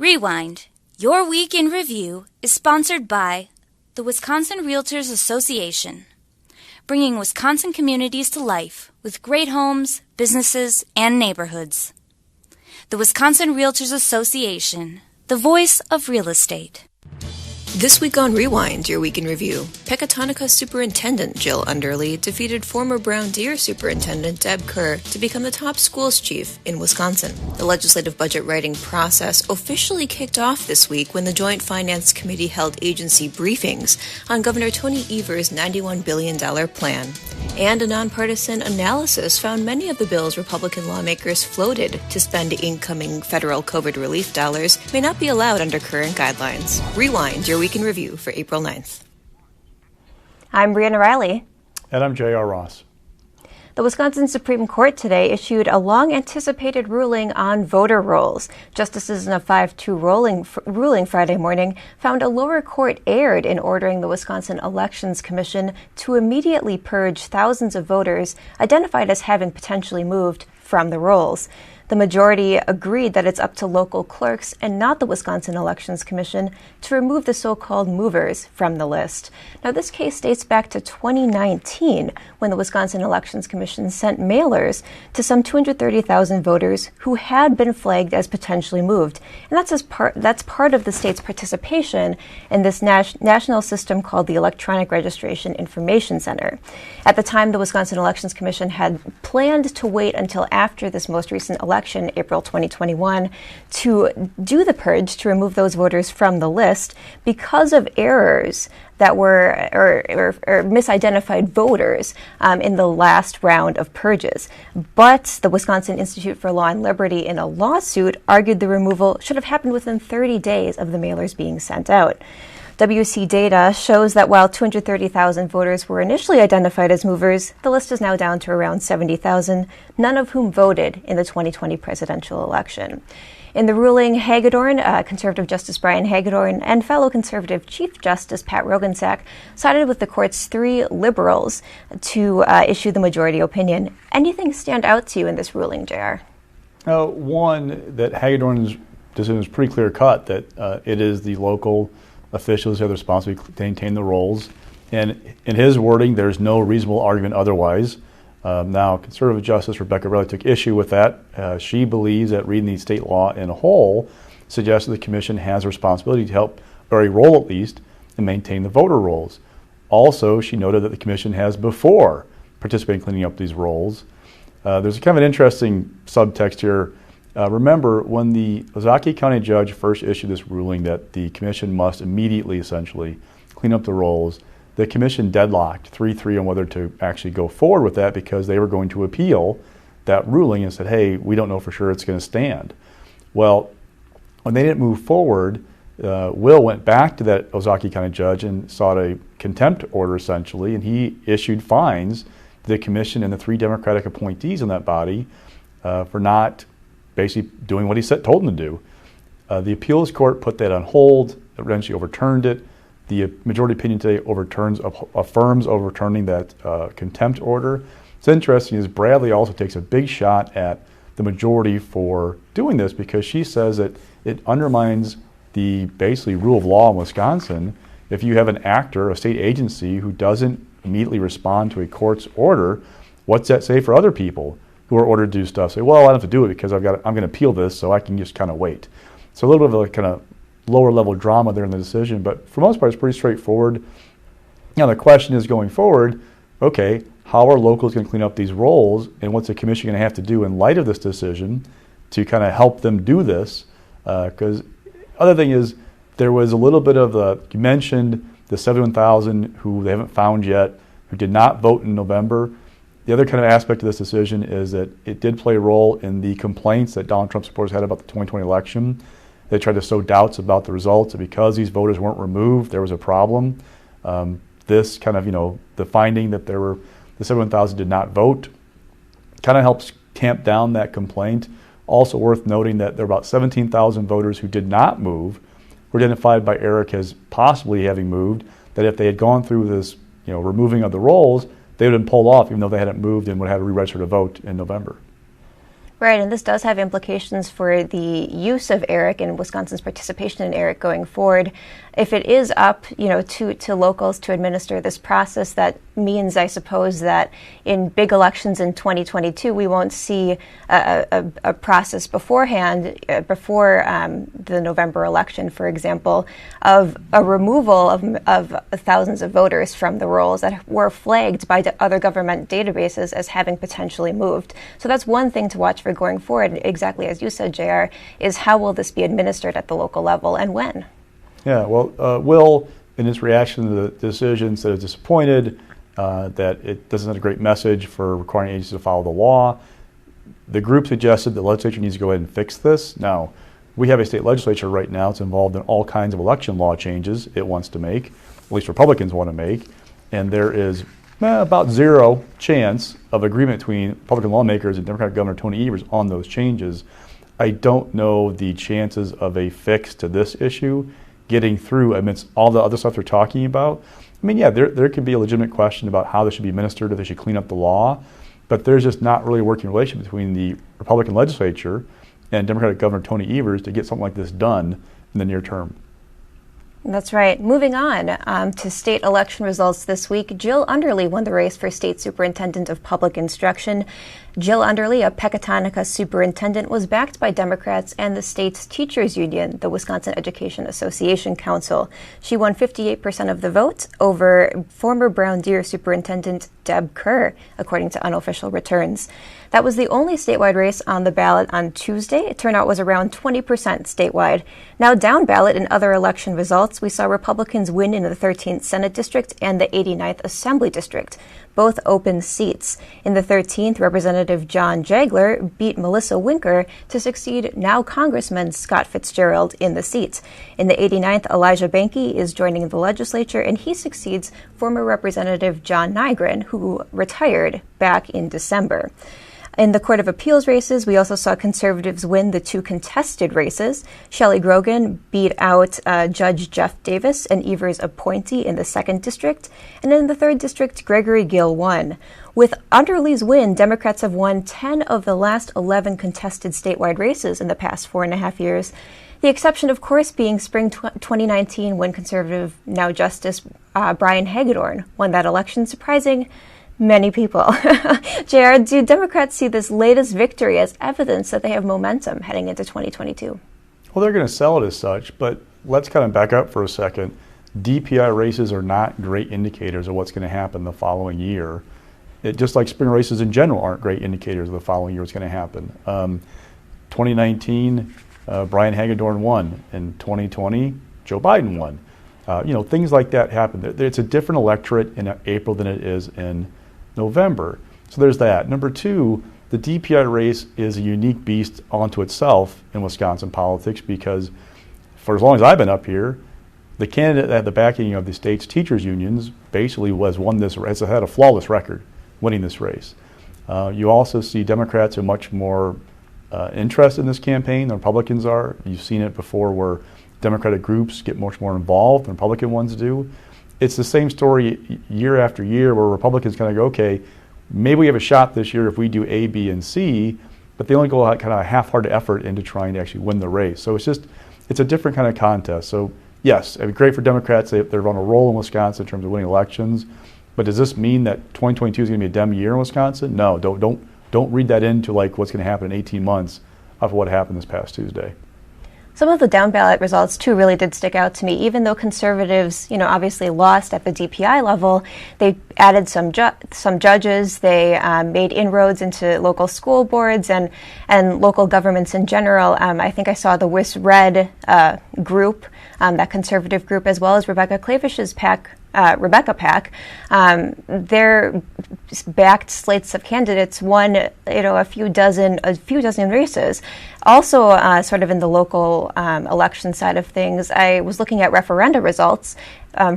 Rewind, your week in review, is sponsored by the Wisconsin Realtors Association, bringing Wisconsin communities to life with great homes, businesses, and neighborhoods. The Wisconsin Realtors Association, the voice of real estate. This week on Rewind, your week in review, Pecatonica Superintendent Jill Underly defeated former Brown Deer Superintendent Deb Kerr to become the top schools chief in Wisconsin. The legislative budget writing process officially kicked off this week when the Joint Finance Committee held agency briefings on Governor Tony Evers' $91 billion plan. And a nonpartisan analysis found many of the bills Republican lawmakers floated to spend incoming federal COVID relief dollars may not be allowed under current guidelines. Rewind, your week in review for April 9th. I'm Briana Reilly. And I'm J.R. Ross. The Wisconsin Supreme Court today issued a long-anticipated ruling on voter rolls. Justices in a 5-2 ruling Friday morning found a lower court erred in ordering the Wisconsin Elections Commission to immediately purge thousands of voters identified as having potentially moved from the rolls. The majority agreed that it's up to local clerks and not the Wisconsin Elections Commission to remove the so-called movers from the list. Now, this case dates back to 2019 when the Wisconsin Elections Commission sent mailers to some 230,000 voters who had been flagged as potentially moved. And that's part of the state's participation in this national system called the Electronic Registration Information Center. At the time, the Wisconsin Elections Commission had planned to wait until after this most recent election, April 2021, to do the purge to remove those voters from the list because of errors that were or misidentified voters in the last round of purges. But the Wisconsin Institute for Law and Liberty, in a lawsuit, argued the removal should have happened within 30 days of the mailers being sent out. WC data shows that while 230,000 voters were initially identified as movers, the list is now down to around 70,000, none of whom voted in the 2020 presidential election. In the ruling, Hagedorn, Conservative Justice Brian Hagedorn, and fellow Conservative Chief Justice Pat Roggensack sided with the court's three liberals to issue the majority opinion. Anything stand out to you in this ruling, JR? One, that Hagedorn's decision is pretty clear cut, that it is the local officials who have the responsibility to maintain the rolls. And in his wording, there's no reasonable argument otherwise. Now, Conservative Justice Rebecca Reilly took issue with that. She believes that reading the state law in a whole suggests that the Commission has a responsibility to help, or a role at least, and maintain the voter rolls. Also, she noted that the Commission has before participated in cleaning up these rolls. There's kind of an interesting subtext here. Remember, when the Ozaukee County judge first issued this ruling that the Commission must immediately, essentially, clean up the rolls, the Commission deadlocked 3-3 on whether to actually go forward with that because they were going to appeal that ruling and said, hey, we don't know for sure it's going to stand. Well, when they didn't move forward, Will went back to that Ozaukee County judge and sought a contempt order, essentially, and he issued fines to the Commission and the three Democratic appointees in that body for not basically doing what he told them to do. The appeals court put that on hold, eventually overturned it. The majority opinion today affirms overturning that contempt order. What's interesting is Bradley also takes a big shot at the majority for doing this because she says that it undermines the basically rule of law in Wisconsin if you have an actor, a state agency, who doesn't immediately respond to a court's order. What's that say for other people who are ordered to do stuff? Say, well, I don't have to do it because I'm going to appeal this, so I can just kind of wait. So a little bit of a kind of lower level drama there in the decision, but for the most part, it's pretty straightforward. Now the question is going forward, okay, how are locals going to clean up these rolls, and what's the Commission going to have to do in light of this decision to kind of help them do this? Because other thing is, there was a little bit of you mentioned the 71,000 who they haven't found yet, who did not vote in November. The other kind of aspect of this decision is that it did play a role in the complaints that Donald Trump supporters had about the 2020 election. They tried to sow doubts about the results, and because these voters weren't removed, there was a problem. This kind of, the finding that the 71,000 did not vote kind of helps tamp down that complaint. Also worth noting that there are about 17,000 voters who did not move, were identified by Eric as possibly having moved, that if they had gone through this, removing of the rolls, they would have been pulled off even though they hadn't moved and would have had to re-register to vote in November. Right, and this does have implications for the use of ERIC and Wisconsin's participation in ERIC going forward. If it is up, to locals to administer this process, that means, I suppose, that in big elections in 2022, we won't see a process beforehand, before the November election, for example, of a removal of thousands of voters from the rolls that were flagged by the other government databases as having potentially moved. So that's one thing to watch for going forward, exactly as you said, JR, is how will this be administered at the local level and when? Yeah, well, Will, in his reaction to the decision, said it's disappointed that it doesn't send a great message for requiring agencies to follow the law. The group suggested the legislature needs to go ahead and fix this. Now, we have a state legislature right now that's involved in all kinds of election law changes it wants to make, at least Republicans want to make, and there is about zero chance of agreement between Republican lawmakers and Democratic Governor Tony Evers on those changes. I don't know the chances of a fix to this issue getting through amidst all the other stuff they're talking about. I mean, yeah, there could be a legitimate question about how this should be administered, if they should clean up the law, but there's just not really a working relationship between the Republican legislature and Democratic Governor Tony Evers to get something like this done in the near term. That's right. Moving on to state election results this week, Jill Underly won the race for State Superintendent of Public Instruction. Jill Underly, a Pecatonica superintendent, was backed by Democrats and the state's teachers union, the Wisconsin Education Association Council. She won 58% of the vote over former Brown Deer Superintendent Deb Kerr, according to unofficial returns. That was the only statewide race on the ballot on Tuesday. Turnout was around 20% statewide. Now down ballot in other election results, we saw Republicans win in the 13th Senate District and the 89th Assembly District, both open seats. In the 13th, Representative John Jagler beat Melissa Winker to succeed now Congressman Scott Fitzgerald in the seat. In the 89th, Elijah Behnke is joining the legislature, and he succeeds former Representative John Nygren, who retired back in December. In the Court of Appeals races, we also saw conservatives win the two contested races. Shelley Grogan beat out Judge Jeff Davis, an Evers appointee, in the 2nd District. And in the 3rd District, Gregory Gill won. With Underly's win, Democrats have won 10 of the last 11 contested statewide races in the past 4.5 years. The exception, of course, being spring 2019, when conservative, now Justice Brian Hagedorn won that election, surprising many people. JR, do Democrats see this latest victory as evidence that they have momentum heading into 2022? Well, they're going to sell it as such, but let's kind of back up for a second. DPI races are not great indicators of what's going to happen the following year. Just like spring races in general aren't great indicators of the following year what's going to happen. 2019, Brian Hagedorn won. In 2020, Joe Biden won. Things like that happen. It's a different electorate in April than it is in November. So there's that. Number two, the DPI race is a unique beast onto itself in Wisconsin politics because for as long as I've been up here, the candidate that had the backing of the state's teachers unions basically won this race, had a flawless record winning this race. You also see Democrats are much more interested in this campaign than Republicans are. You've seen it before where Democratic groups get much more involved than Republican ones do. It's the same story year after year where Republicans kind of go, okay, maybe we have a shot this year if we do A, B, and C, but they only go kind of a half-hearted effort into trying to actually win the race. So it's a different kind of contest. So yes, it'd be great for Democrats. They're on a roll in Wisconsin in terms of winning elections. But does this mean that 2022 is going to be a Dem year in Wisconsin? No, don't read that into like what's going to happen in 18 months of what happened this past Tuesday. Some of the down ballot results, too, really did stick out to me. Even though conservatives, obviously lost at the DPI level, they added some judges. They made inroads into local school boards and local governments in general. I think I saw the WisRed group, that conservative group, as well as Rebecca Clavish's PAC. Rebecca PAC, their backed slates of candidates won, a few dozen races. Also, sort of in the local election side of things, I was looking at referenda results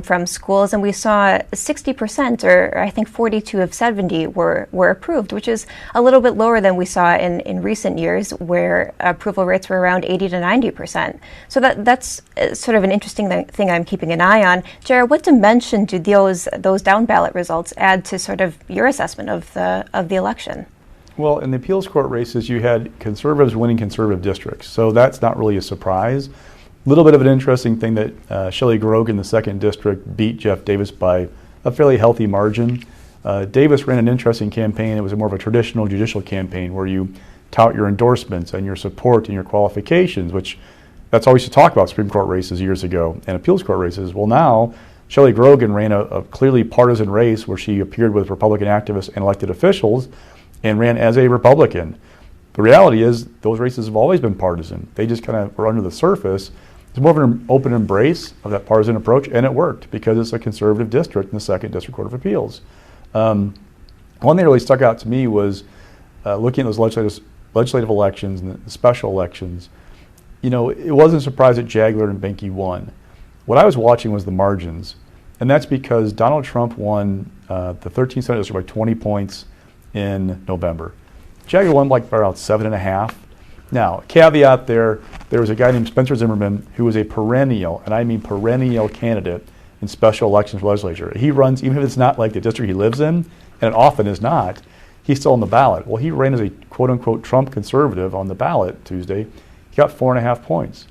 from schools, and we saw 60%, or I think 42 of 70 were approved, which is a little bit lower than we saw in recent years, where approval rates were around 80 to 90%. So that's sort of an interesting thing I'm keeping an eye on. Jared, what dimension do those down ballot results add to sort of your assessment of the election? Well, in the appeals court races, you had conservatives winning conservative districts, so that's not really a surprise. A little bit of an interesting thing that Shelley Grogan, the 2nd District, beat Jeff Davis by a fairly healthy margin. Davis ran an interesting campaign. It was more of a traditional judicial campaign where you tout your endorsements and your support and your qualifications, which that's all we used to talk about Supreme Court races years ago and appeals court races. Well, now Shelley Grogan ran a clearly partisan race where she appeared with Republican activists and elected officials and ran as a Republican. The reality is those races have always been partisan. They just kind of were under the surface. It's more of an open embrace of that partisan approach, and it worked because it's a conservative district in the 2nd District Court of Appeals. One thing that really stuck out to me was looking at those legislative elections and the special elections. You know, it wasn't a surprise that Jagler and Benke won. What I was watching was the margins, and that's because Donald Trump won the 13th Senate District by 20 points in November. Jagler won like by around 7.5. Now, caveat there was a guy named Spencer Zimmerman who was a perennial, and I mean perennial candidate in special elections for legislature. He runs, even if it's not like the district he lives in, and it often is not, he's still on the ballot. Well, he ran as a quote-unquote Trump conservative on the ballot Tuesday. He got 4.5 points.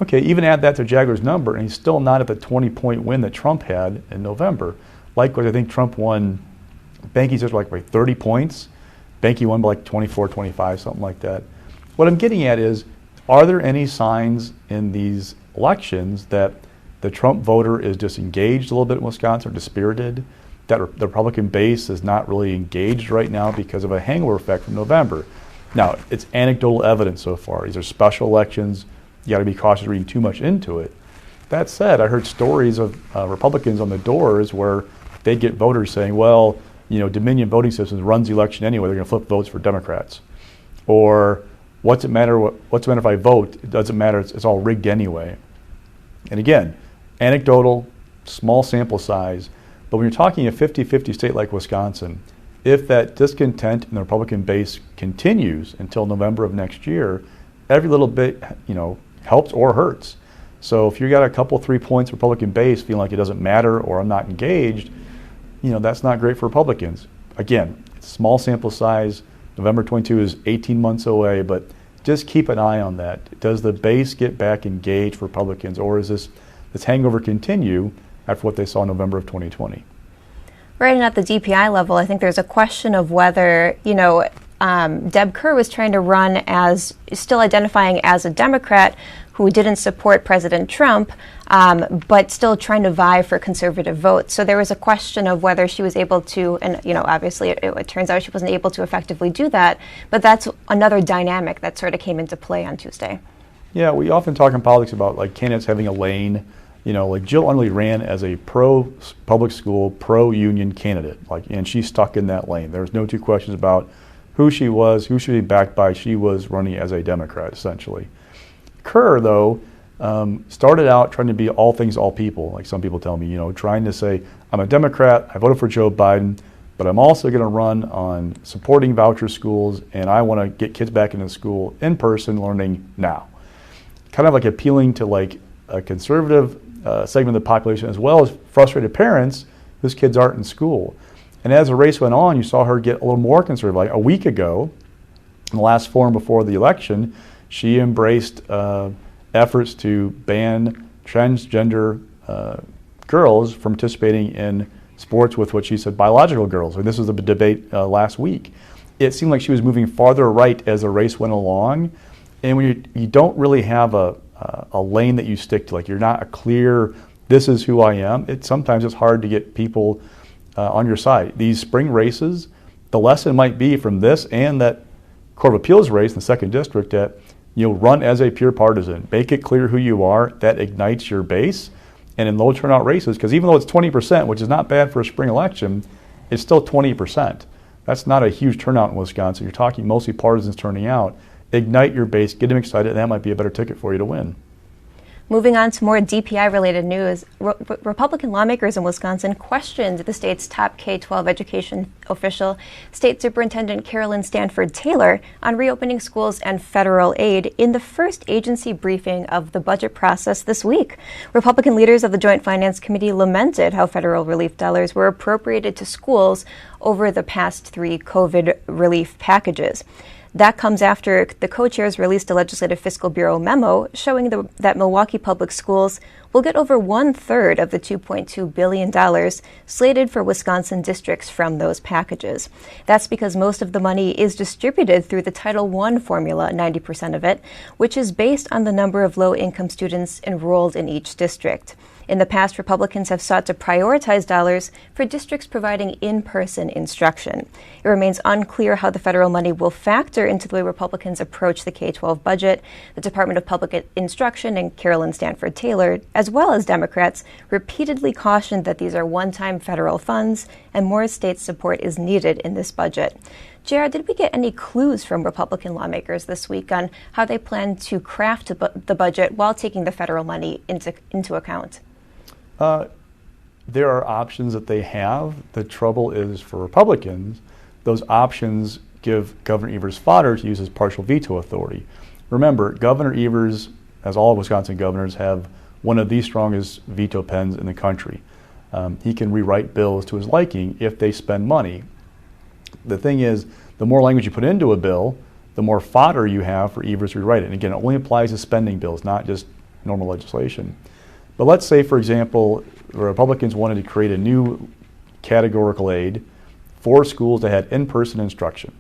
Okay, even add that to Jagler's number, and he's still not at the 20-point win that Trump had in November. Likewise, I think Trump won Benke's just like by 30 points. Benke won by like 24, 25, something like that. What I'm getting at is, are there any signs in these elections that the Trump voter is disengaged a little bit in Wisconsin, or dispirited, that the Republican base is not really engaged right now because of a hangover effect from November? Now, it's anecdotal evidence so far. These are special elections. You got to be cautious reading too much into it. That said, I heard stories of Republicans on the doors where they get voters saying, well, you know, Dominion Voting Systems runs the election anyway. They're going to flip votes for Democrats. Or what's it matter if I vote? It doesn't matter. It's all rigged anyway. And again, anecdotal, small sample size. But when you're talking a 50-50 state like Wisconsin, if that discontent in the Republican base continues until November of next year, every little bit, you know, helps or hurts. So if you got a couple, 3 points Republican base feeling like it doesn't matter or I'm not engaged, you know, that's not great for Republicans. Again, it's small sample size. November 22 is 18 months away, but just keep an eye on that. Does the base get back engaged for Republicans, or is this hangover continue after what they saw in November of 2020? Right, and at the DPI level, I think there's a question of whether, you know, Deb Kerr was trying to run as, still identifying as a Democrat who didn't support President Trump, but still trying to vie for conservative votes. So there was a question of whether she was able to, and you know, obviously it turns out she wasn't able to effectively do that, but that's another dynamic that sort of came into play on Tuesday. Yeah, we often talk in politics about like candidates having a lane. You know, like Jill Underly ran as a pro-public school, pro-union candidate, and she's stuck in that lane. There's no two questions about who she was, who she was backed by. She was running as a Democrat, essentially. Kerr, though, started out trying to be all things, all people, like some people tell me, you know, trying to say, I'm a Democrat, I voted for Joe Biden, but I'm also going to run on supporting voucher schools, and I want to get kids back into school in person learning now. Kind of like appealing to like a conservative segment of the population, as well as frustrated parents whose kids aren't in school. And as the race went on, you saw her get a little more conservative. Like a week ago, in the last forum before the election, she embraced efforts to ban transgender girls from participating in sports with what she said biological girls. And this was the debate last week. It seemed like she was moving farther right as the race went along. And when you don't really have a lane that you stick to, like you're not a clear, this is who I am, sometimes it's hard to get people on your side. These spring races, the lesson might be from this and that Court of Appeals race in the 2nd District that you'll run as a pure partisan. Make it clear who you are. That ignites your base. And in low turnout races, because even though it's 20%, which is not bad for a spring election, it's still 20%. That's not a huge turnout in Wisconsin. You're talking mostly partisans turning out. Ignite your base, get them excited, and that might be a better ticket for you to win. Moving on to more DPI-related news, Republican lawmakers in Wisconsin questioned the state's top K-12 education official, State Superintendent Carolyn Stanford Taylor, on reopening schools and federal aid in the first agency briefing of the budget process this week. Republican leaders of the Joint Finance Committee lamented how federal relief dollars were appropriated to schools over the past 3 COVID relief packages. That comes after the co-chairs released a Legislative Fiscal Bureau memo showing that Milwaukee Public Schools will get over 1/3 of the $2.2 billion slated for Wisconsin districts from those packages. That's because most of the money is distributed through the Title I formula, 90% of it, which is based on the number of low-income students enrolled in each district. In the past, Republicans have sought to prioritize dollars for districts providing in-person instruction. It remains unclear how the federal money will factor into the way Republicans approach the K-12 budget. The Department of Public Instruction and Carolyn Stanford Taylor, as well as Democrats, repeatedly cautioned that these are one-time federal funds and more state support is needed in this budget. JR, did we get any clues from Republican lawmakers this week on how they plan to craft the budget while taking the federal money into account? There are options that they have. The trouble is for Republicans, those options give Governor Evers fodder to use his partial veto authority. Remember, Governor Evers, as all Wisconsin governors, have one of the strongest veto pens in the country. He can rewrite bills to his liking if they spend money. The thing is, the more language you put into a bill, the more fodder you have for Evers to rewrite it. And again, it only applies to spending bills, not just normal legislation. But let's say, for example, the Republicans wanted to create a new categorical aid for schools that had in-person instruction.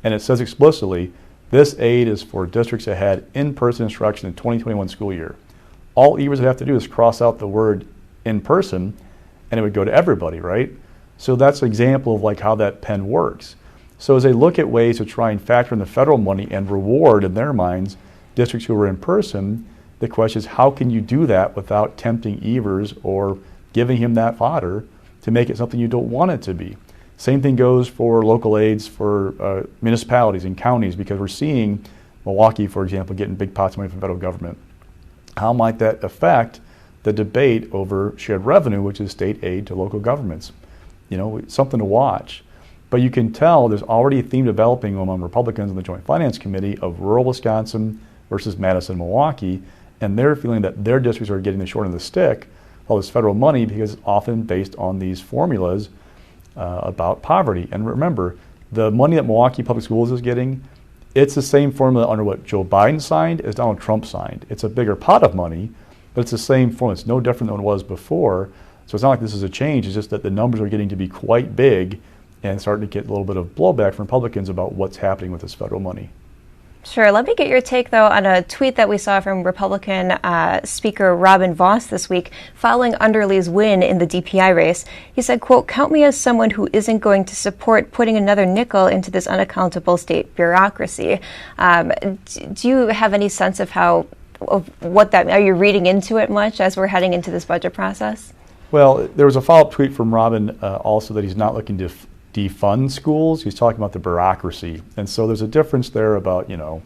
And it says explicitly, this aid is for districts that had in-person instruction in the 2021 school year. All Evers would have to do is cross out the word in-person, and it would go to everybody, right? So that's an example of like how that pen works. So as they look at ways to try and factor in the federal money and reward, in their minds, districts who were in person, the question is, how can you do that without tempting Evers or giving him that fodder to make it something you don't want it to be? Same thing goes for local aids for municipalities and counties, because we're seeing Milwaukee, for example, getting big pots of money from the federal government. How might that affect the debate over shared revenue, which is state aid to local governments? You know, something to watch. But you can tell there's already a theme developing among Republicans in the Joint Finance Committee of rural Wisconsin versus Madison, Milwaukee, and they're feeling that their districts are getting the short end of the stick, all this federal money, because it's often based on these formulas about poverty. And remember, the money that Milwaukee Public Schools is getting, it's the same formula under what Joe Biden signed as Donald Trump signed. It's a bigger pot of money, but it's the same formula. It's no different than it was before. So it's not like this is a change. It's just that the numbers are getting to be quite big and starting to get a little bit of blowback from Republicans about what's happening with this federal money. Sure. Let me get your take, though, on a tweet that we saw from Republican Speaker Robin Vos this week following Underly's win in the DPI race. He said, quote, "Count me as someone who isn't going to support putting another nickel into this unaccountable state bureaucracy." Do you have any sense of what that, are you reading into it much as we're heading into this budget process? Well, there was a follow-up tweet from Robin also that he's not looking to defund schools. He's talking about the bureaucracy. And so there's a difference there about, you know,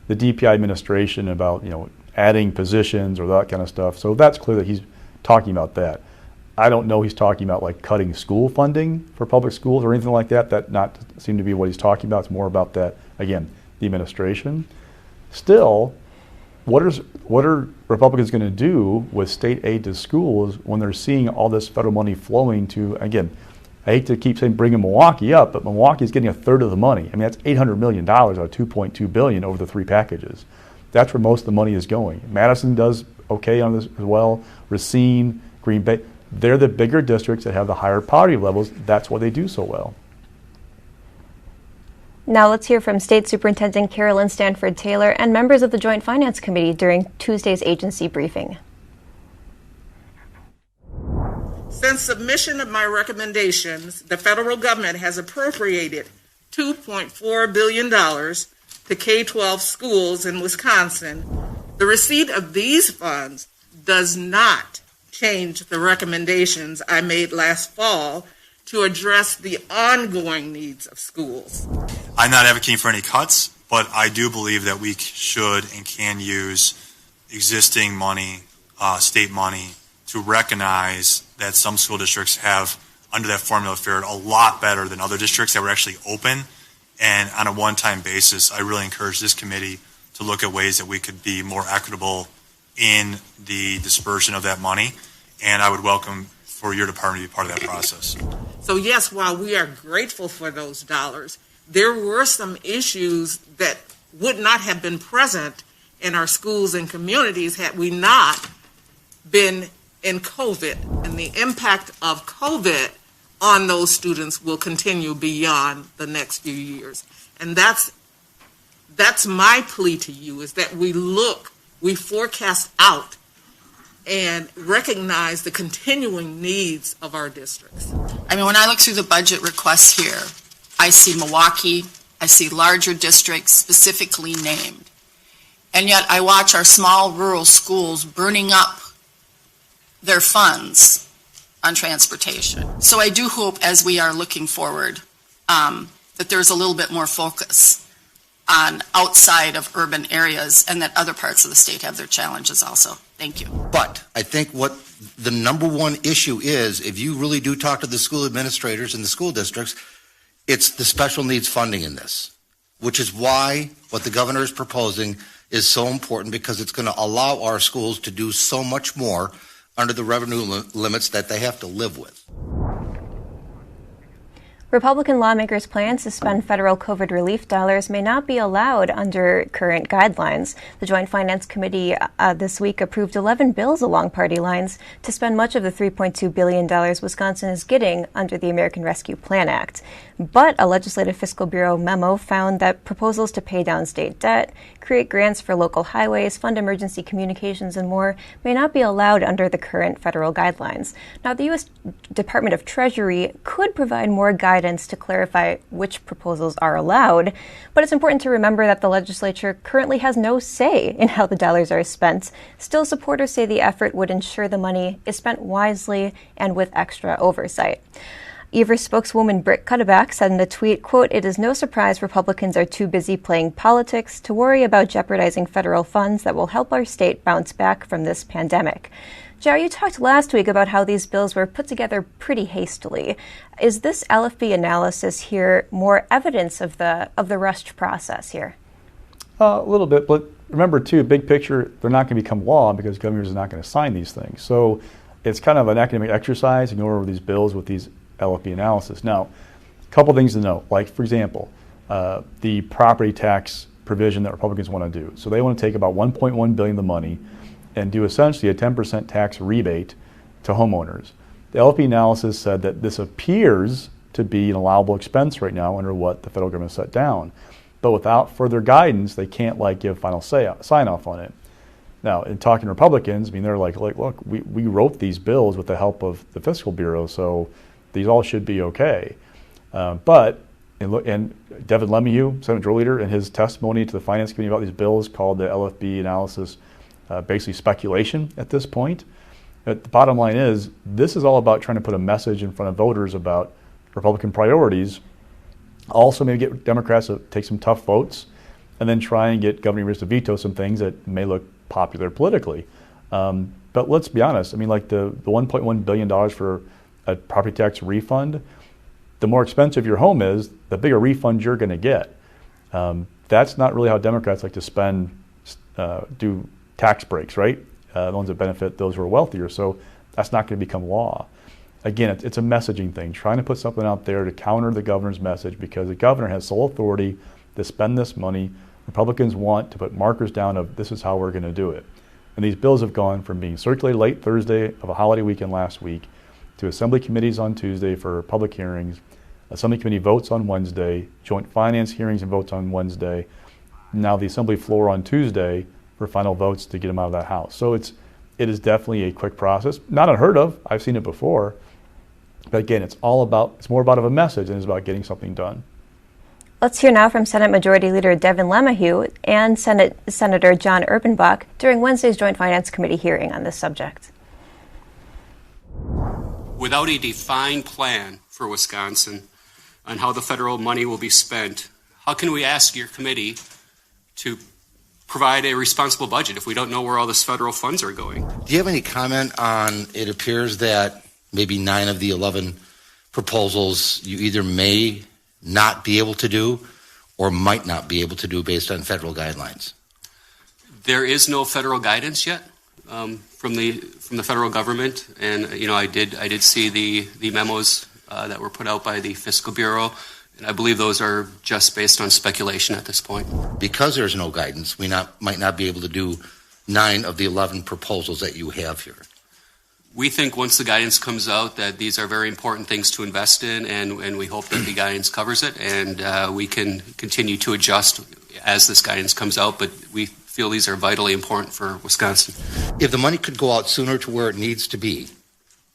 the DPI administration, about, you know, adding positions or that kind of stuff. So that's clear that he's talking about that. I don't know he's talking about like cutting school funding for public schools or anything like that. That not seem to be what he's talking about. It's more about that, again, the administration. Still, what are Republicans going to do with state aid to schools when they're seeing all this federal money flowing to, again, I hate to keep saying bringing Milwaukee up, but Milwaukee is getting 1/3 of the money. I mean, that's $800 million out of $2.2 billion over the 3 packages. That's where most of the money is going. Madison does okay on this as well. Racine, Green Bay, they're the bigger districts that have the higher poverty levels. That's why they do so well. Now let's hear from State Superintendent Carolyn Stanford Taylor and members of the Joint Finance Committee during Tuesday's agency briefing. Since submission of my recommendations, the federal government has appropriated $2.4 billion to K-12 schools in Wisconsin. The receipt of these funds does not change the recommendations I made last fall to address the ongoing needs of schools. I'm not advocating for any cuts, but I do believe that we should and can use existing money state money to recognize that some school districts have, under that formula, fared a lot better than other districts that were actually open. And on a one-time basis, I really encourage this committee to look at ways that we could be more equitable in the dispersion of that money. And I would welcome for your department to be part of that process. So yes, while we are grateful for those dollars, there were some issues that would not have been present in our schools and communities had we not been in COVID. And the impact of COVID on those students will continue beyond the next few years. And that's my plea to you, is that we forecast out and recognize the continuing needs of our districts. I mean, when I look through the budget requests here, I see Milwaukee, I see larger districts specifically named. And yet I watch our small rural schools burning up their funds on transportation. So I do hope, as we are looking forward, that there's a little bit more focus on outside of urban areas and that other parts of the state have their challenges also. Thank you. But I think what the number one issue is, if you really do talk to the school administrators and the school districts, it's the special needs funding in this, which is why what the governor is proposing is so important, because it's going to allow our schools to do so much more under the revenue limits that they have to live with. Republican lawmakers' plans to spend federal COVID relief dollars may not be allowed under current guidelines. The Joint Finance Committee this week approved 11 bills along party lines to spend much of the $3.2 billion Wisconsin is getting under the American Rescue Plan Act. But a Legislative Fiscal Bureau memo found that proposals to pay down state debt, create grants for local highways, fund emergency communications, and more may not be allowed under the current federal guidelines. Now, the U.S. Department of Treasury could provide more guidance to clarify which proposals are allowed, but it's important to remember that the legislature currently has no say in how the dollars are spent. Still, supporters say the effort would ensure the money is spent wisely and with extra oversight. Evers spokeswoman Britt Cuddeback said in a tweet, quote, "It is no surprise Republicans are too busy playing politics to worry about jeopardizing federal funds that will help our state bounce back from this pandemic." Jar, you talked last week about how these bills were put together pretty hastily. Is this LFB analysis here more evidence of the rushed process here? A little bit, but remember too, big picture, they're not going to become law because governors are not going to sign these things. So it's kind of an academic exercise to go over these bills with these LFB analysis. Now, a couple things to note, like for example, the property tax provision that Republicans want to do. So they want to take about $1.1 billion of the money and do essentially a 10% tax rebate to homeowners. The LFB analysis said that this appears to be an allowable expense right now under what the federal government set down. But without further guidance, they can't give final sign off on it. Now, in talking to Republicans, I mean, they're like, look, we wrote these bills with the help of the Fiscal Bureau, so these all should be okay. And Devin LeMahieu, Senate Majority Leader, in his testimony to the Finance Committee about these bills, called the LFB analysis basically speculation at this point. But the bottom line is, this is all about trying to put a message in front of voters about Republican priorities. Also, maybe get Democrats to take some tough votes, and then try and get Governor Evers to veto some things that may look popular politically. But let's be honest. I mean, like the $1.1 billion for a property tax refund, the more expensive your home is, the bigger refund you're going to get. That's not really how Democrats like to do tax breaks, right? The ones that benefit those who are wealthier. So that's not going to become law. Again, it's a messaging thing, trying to put something out there to counter the governor's message, because the governor has sole authority to spend this money. Republicans want to put markers down of this is how we're going to do it. And these bills have gone from being circulated late Thursday of a holiday weekend last week to Assembly committees on Tuesday for public hearings, Assembly committee votes on Wednesday, Joint Finance hearings and votes on Wednesday, now the Assembly floor on Tuesday for final votes to get them out of that House. So it is definitely a quick process. Not unheard of. I've seen it before. But again, it's more about a message than it's about getting something done. Let's hear now from Senate Majority Leader Devin LeMahieu and Senator John Urbanbach during Wednesday's Joint Finance Committee hearing on this subject. Without a defined plan for Wisconsin on how the federal money will be spent, how can we ask your committee to provide a responsible budget if we don't know where all this federal funds are going. Do you have any comment on, it appears that maybe 9 of the 11 proposals you either may not be able to do or might not be able to do based on federal guidelines? There is no federal guidance yet from the federal government, and I did see the memos that were put out by the Fiscal Bureau, and I believe those are just based on speculation at this point. Because there's no guidance, we might not be able to do 9 of the 11 proposals that you have here. We think once the guidance comes out that these are very important things to invest in, and we hope that the guidance covers it, and we can continue to adjust as this guidance comes out, but we feel these are vitally important for Wisconsin. If the money could go out sooner to where it needs to be,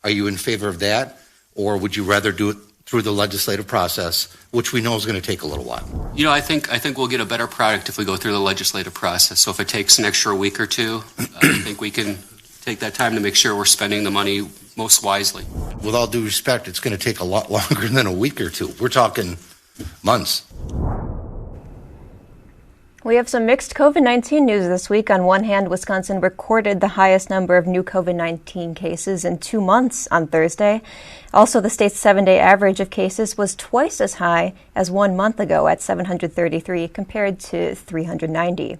are you in favor of that, or would you rather do it through the legislative process, which we know is going to take a little while? I think we'll get a better product if we go through the legislative process. So if it takes an extra week or two, I think we can take that time to make sure we're spending the money most wisely. With all due respect, it's going to take a lot longer than a week or two. We're talking months. We have some mixed COVID-19 news this week. On one hand, Wisconsin recorded the highest number of new COVID-19 cases in 2 months on Thursday. Also, the state's 7-day average of cases was twice as high as 1 month ago at 733 compared to 390.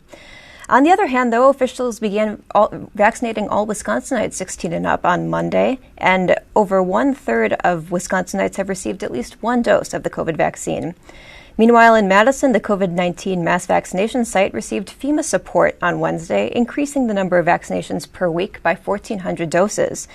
On the other hand, though, officials began vaccinating all Wisconsinites 16 and up on Monday, and over 1/3 of Wisconsinites have received at least 1 dose of the COVID vaccine. Meanwhile, in Madison, the COVID-19 mass vaccination site received FEMA support on Wednesday, increasing the number of vaccinations per week by 1,400 doses.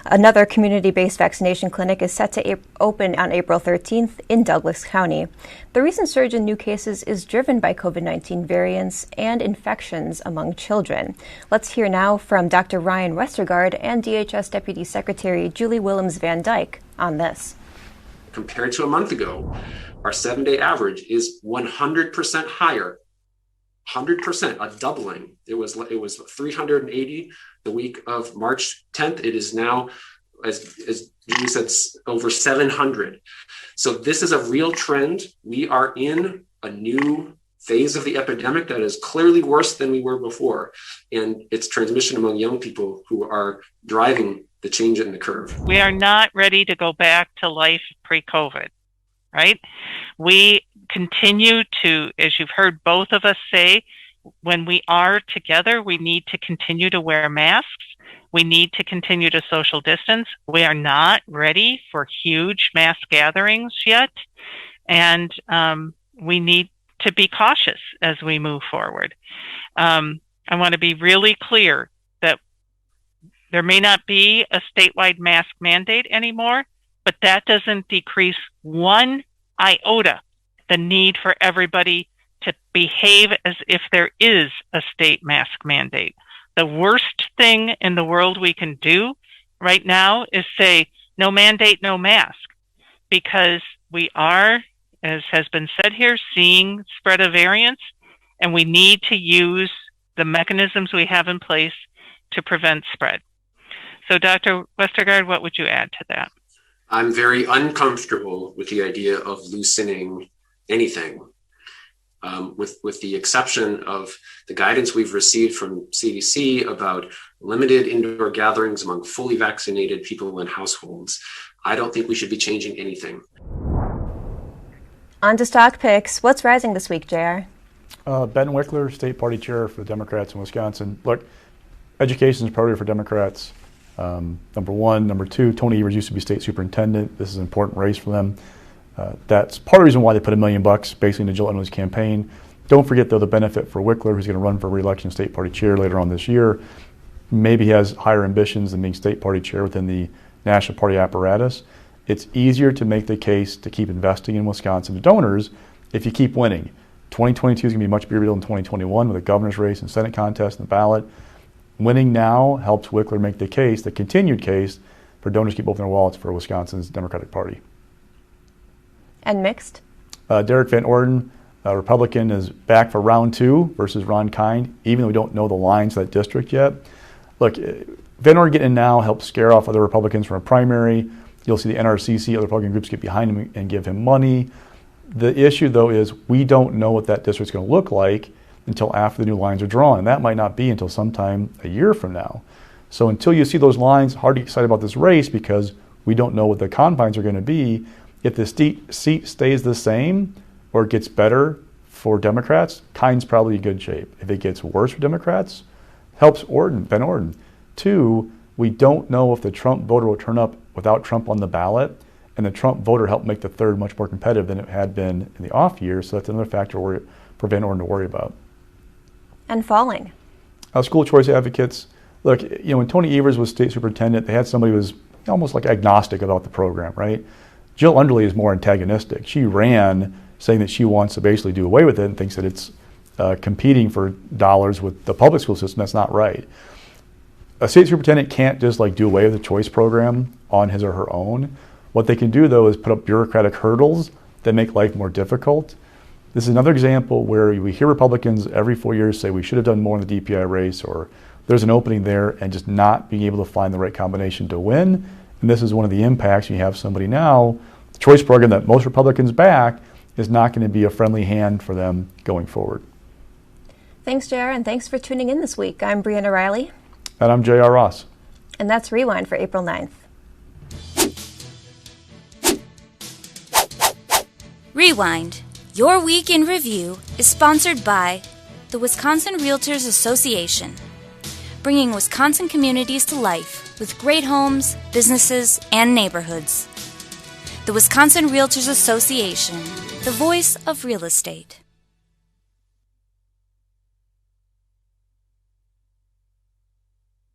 Another community-based vaccination clinic is set to open on April 13th in Douglas County. The recent surge in new cases is driven by COVID-19 variants and infections among children. Let's hear now from Dr. Ryan Westergaard and DHS Deputy Secretary Julie Willems-Van Dyke on this. Compared to a month ago, our 7-day average is 100% higher. 100%, a doubling. It was 380 the week of March 10th. It is now, as Julie said, over 700. So this is a real trend. We are in a new phase of the epidemic that is clearly worse than we were before. And it's transmission among young people who are driving the change in the curve. We are not ready to go back to life pre-COVID, right? We continue to, as you've heard both of us say, when we are together, we need to continue to wear masks. We need to continue to social distance. We are not ready for huge mass gatherings yet. And we need to be cautious as we move forward. I want to be really clear that there may not be a statewide mask mandate anymore, but that doesn't decrease 1 iota the need for everybody to behave as if there is a state mask mandate. The worst thing in the world we can do right now is say, no mandate, no mask, because we are, as has been said here, seeing spread of variants, and we need to use the mechanisms we have in place to prevent spread. So Dr. Westergaard, what would you add to that? I'm very uncomfortable with the idea of loosening anything, with the exception of the guidance we've received from CDC about limited indoor gatherings among fully vaccinated people in households. I don't think we should be changing anything. On to stock picks. What's rising this week, JR? Ben Wickler, state party chair for the Democrats in Wisconsin. Look, education is a priority for Democrats. Number one. Number two, Tony Evers used to be state superintendent. This is an important race for them. That's part of the reason why they put $1 million basically into Jill Underly's campaign. Don't forget, though, the benefit for Wickler, who's going to run for re-election state party chair later on this year. Maybe he has higher ambitions than being state party chair within the national party apparatus. It's easier to make the case to keep investing in Wisconsin to donors if you keep winning. 2022 is going to be a much bigger deal than 2021 with a governor's race and Senate contest and the ballot. Winning now helps Wickler make the case, the continued case, for donors to keep opening their wallets for Wisconsin's Democratic Party. And mixed? Derek Van Orden, a Republican, is back for round 2 versus Ron Kind, even though we don't know the lines of that district yet. Look, Van Orden getting in now helps scare off other Republicans from a primary. You'll see the NRCC, other Republican groups get behind him and give him money. The issue, though, is we don't know what that district's going to look like until after the new lines are drawn. And that might not be until sometime a year from now. So until you see those lines, hard to get excited about this race because we don't know what the confines are going to be. If the seat stays the same or it gets better for Democrats, Kine's probably in good shape. If it gets worse for Democrats, helps Ben Orden. 2, we don't know if the Trump voter will turn up without Trump on the ballot, and the Trump voter helped make the 3rd much more competitive than it had been in the off year, so that's another factor for Van Orden to worry about. And falling. School choice advocates, look, when Tony Evers was state superintendent, they had somebody who was almost like agnostic about the program, right? Jill Underly is more antagonistic. She ran saying that she wants to basically do away with it and thinks that it's competing for dollars with the public school system. That's not right. A state superintendent can't just do away with the choice program on his or her own. What they can do, though, is put up bureaucratic hurdles that make life more difficult. This is another example where we hear Republicans every 4 years say we should have done more in the DPI race, or there's an opening there, and just not being able to find the right combination to win. And this is one of the impacts. You have somebody now, the choice program that most Republicans back is not going to be a friendly hand for them going forward. Thanks, JR, and thanks for tuning in this week. I'm Briana Reilly. And I'm J.R. Ross. And that's Rewind for April 9th. Rewind, your week in review, is sponsored by the Wisconsin Realtors Association, bringing Wisconsin communities to life with great homes, businesses, and neighborhoods. The Wisconsin Realtors Association, the voice of real estate.